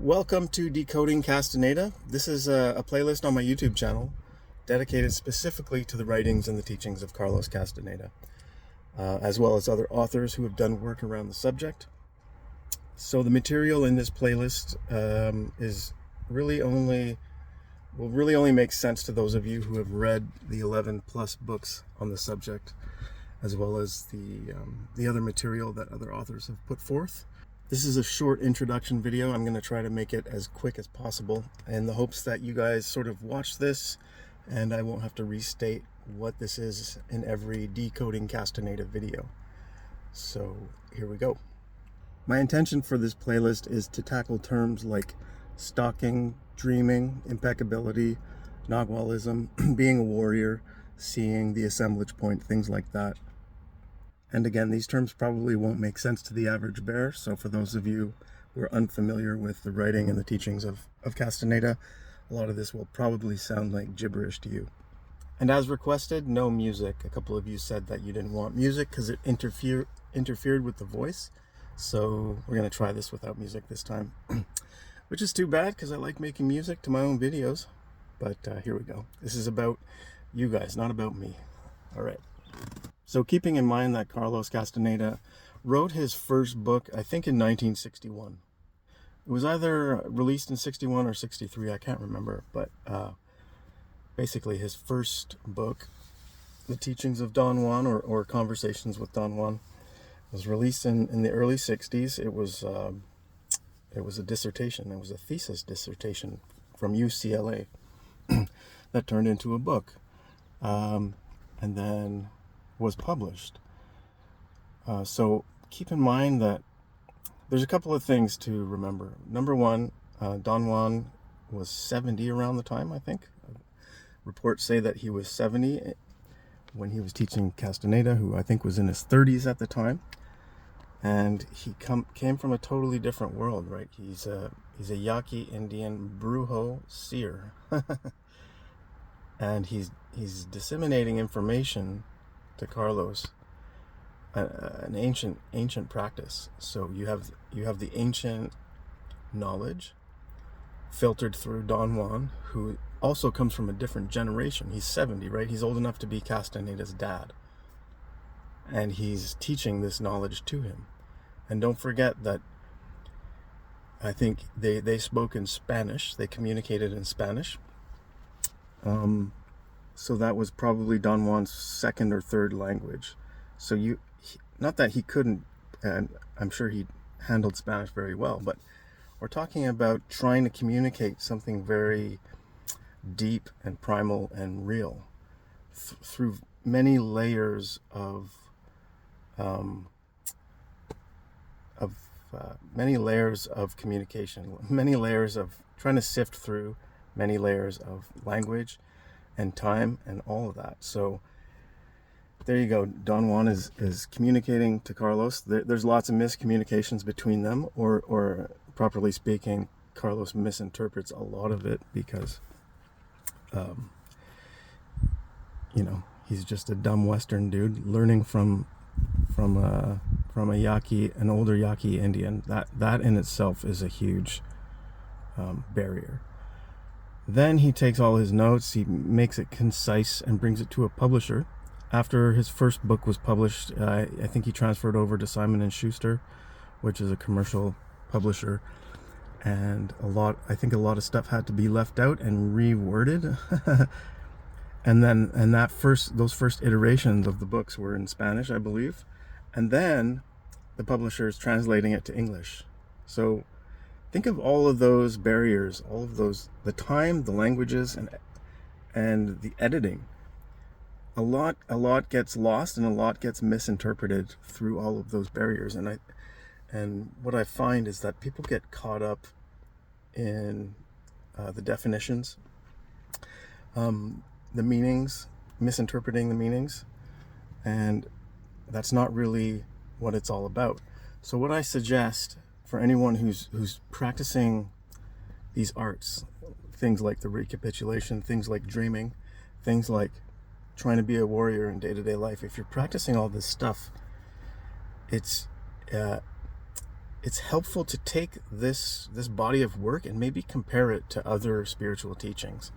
Welcome to Decoding Castaneda. This is a playlist on my YouTube channel dedicated specifically to the writings and the teachings of Carlos Castaneda, as well as other authors who have done work around the subject. So the material in this playlist is really only make sense to those of you who have read the 11 plus books on the subject, as well as the other material that other authors have put forth. This is a short introduction video. I'm going to try to make it as quick as possible in the hopes that you guys sort of watch this and I won't have to restate what this is in every Decoding Castaneda video. So here we go. My intention for this playlist is to tackle terms like stalking, dreaming, impeccability, Nagualism, being a warrior, seeing, the assemblage point, things like that. And again, these terms probably won't make sense to the average bear, so for those of you who are unfamiliar with the writing and the teachings of Castaneda, a lot of this will probably sound like gibberish to you. And as requested, no music. A couple of you said that you didn't want music because it interfered with the voice, so we're going to try this without music this time, which is too bad because I like making music to my own videos. But here we go. This is about you guys, not about me. All right. So keeping in mind that Carlos Castaneda wrote his first book, I think in 1961. It was either released in 61 or 63, I can't remember. But basically his first book, The Teachings of Don Juan, or Conversations with Don Juan, was released in the early 60s. It was a dissertation. It was a thesis dissertation from UCLA that turned into a book. And then was published. So keep in mind that there's a couple of things to remember. Number one, Don Juan was 70 around the time, I think. Reports say that he was 70 when he was teaching Castaneda, who I think was in his 30s at the time. And he came from a totally different world, right? He's a Yaqui Indian brujo seer. And he's disseminating information to Carlos, an ancient practice. So you have the ancient knowledge filtered through Don Juan, who also comes from a different generation. He's 70, right? He's old enough to be Castaneda's dad, and he's teaching this knowledge to him. And don't forget that I think they spoke in Spanish. They communicated in Spanish. So that was probably Don Juan's second or third language. So not that he couldn't, and I'm sure he handled Spanish very well, but we're talking about trying to communicate something very deep and primal and real through many layers of communication, many layers of trying to sift through many layers of language and time and all of that. So there you go. Don Juan is communicating to Carlos. There's lots of miscommunications between them, or properly speaking, Carlos misinterprets a lot of it because he's just a dumb Western dude learning from an older Yaqui Indian. That in itself is a huge barrier. Then he takes all his notes, he makes it concise and brings it to a publisher. After his first book was published, I think he transferred over to Simon & Schuster, which is a commercial publisher. And I think a lot of stuff had to be left out and reworded. Those first iterations of the books were in Spanish, I believe. And then the publisher is translating it to English. So think of all of those barriers, all of those, the time, the languages, and the editing. A lot gets lost and a lot gets misinterpreted through all of those barriers. And what I find is that people get caught up in the definitions, the meanings, misinterpreting the meanings, and that's not really what it's all about. So what I suggest for anyone who's practicing these arts, things like the recapitulation, things like dreaming, things like trying to be a warrior in day-to-day life, if you're practicing all this stuff, it's it's helpful to take this body of work and maybe compare it to other spiritual teachings.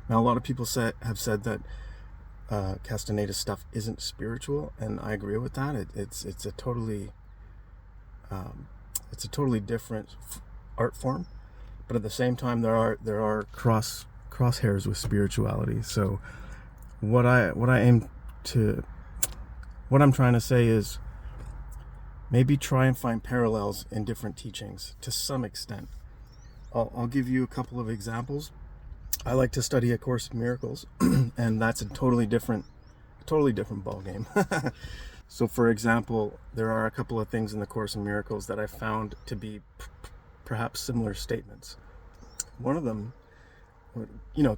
Now, a lot of people have said that Castaneda's stuff isn't spiritual, and I agree with that. It's a totally different art form, but at the same time there are crosshairs with spirituality. So what I'm trying to say is maybe try and find parallels in different teachings to some extent. I'll give you a couple of examples. I like to study A Course in Miracles, and that's a totally different ballgame. So, for example, there are a couple of things in the Course in Miracles that I found to be perhaps similar statements. One of them,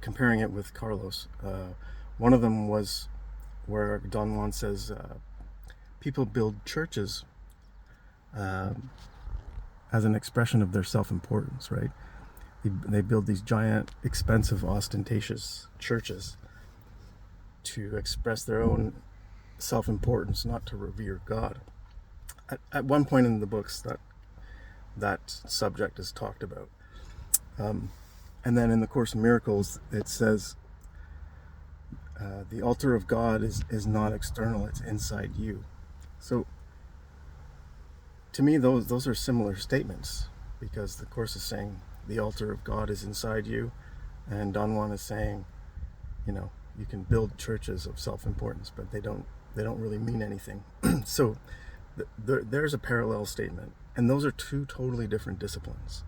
comparing it with Carlos, one of them was where Don Juan says people build churches as an expression of their self-importance, right? They build these giant, expensive, ostentatious churches to express their own self-importance, not to revere God. At one point in the books, that subject is talked about. And then in the Course in Miracles, it says, the altar of God is not external, it's inside you. So, to me, those are similar statements, because the Course is saying the altar of God is inside you, and Don Juan is saying, you can build churches of self-importance, but they don't really mean anything. So there's a parallel statement, and those are two totally different disciplines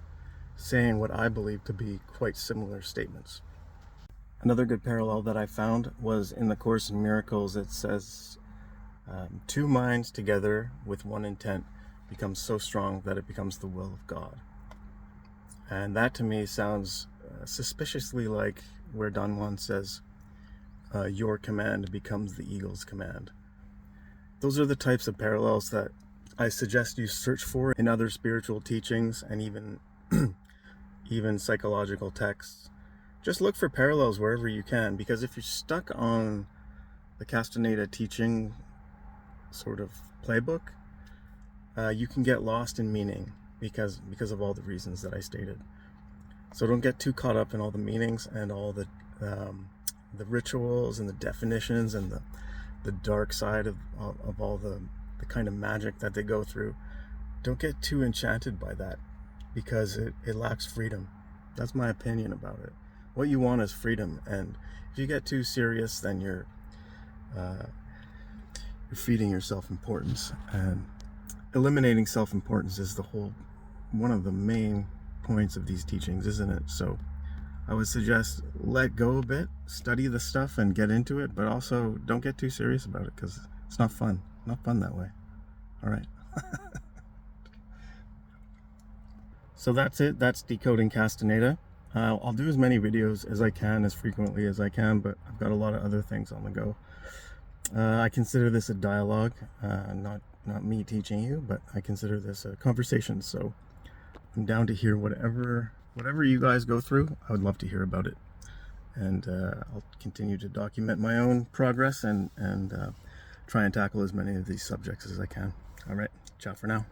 saying what I believe to be quite similar statements. Another good parallel that I found was in the Course in Miracles. It says, two minds together with one intent becomes so strong that it becomes the will of God. And that to me sounds suspiciously like where Don Juan says, your command becomes the eagle's command. Those are the types of parallels that I suggest you search for in other spiritual teachings and even psychological texts. Just look for parallels wherever you can, because if you're stuck on the Castaneda teaching sort of playbook, you can get lost in meaning because of all the reasons that I stated. So don't get too caught up in all the meanings and all the rituals and the definitions and the dark side of all the kind of magic that they go through. Don't get too enchanted by that, because it lacks freedom. That's my opinion about it. What you want is freedom, and if you get too serious, then you're feeding your self-importance, and eliminating self-importance is one of the main points of these teachings, isn't it? So I would suggest let go a bit, study the stuff and get into it, but also don't get too serious about it, because it's not fun. Not fun that way. All right. So that's it. That's Decoding Castaneda. I'll do as many videos as I can, as frequently as I can, but I've got a lot of other things on the go. I consider this a dialogue, not me teaching you, but I consider this a conversation. So I'm down to hear whatever you guys go through. I would love to hear about it, and I'll continue to document my own progress and try and tackle as many of these subjects as I can. All right, ciao for now.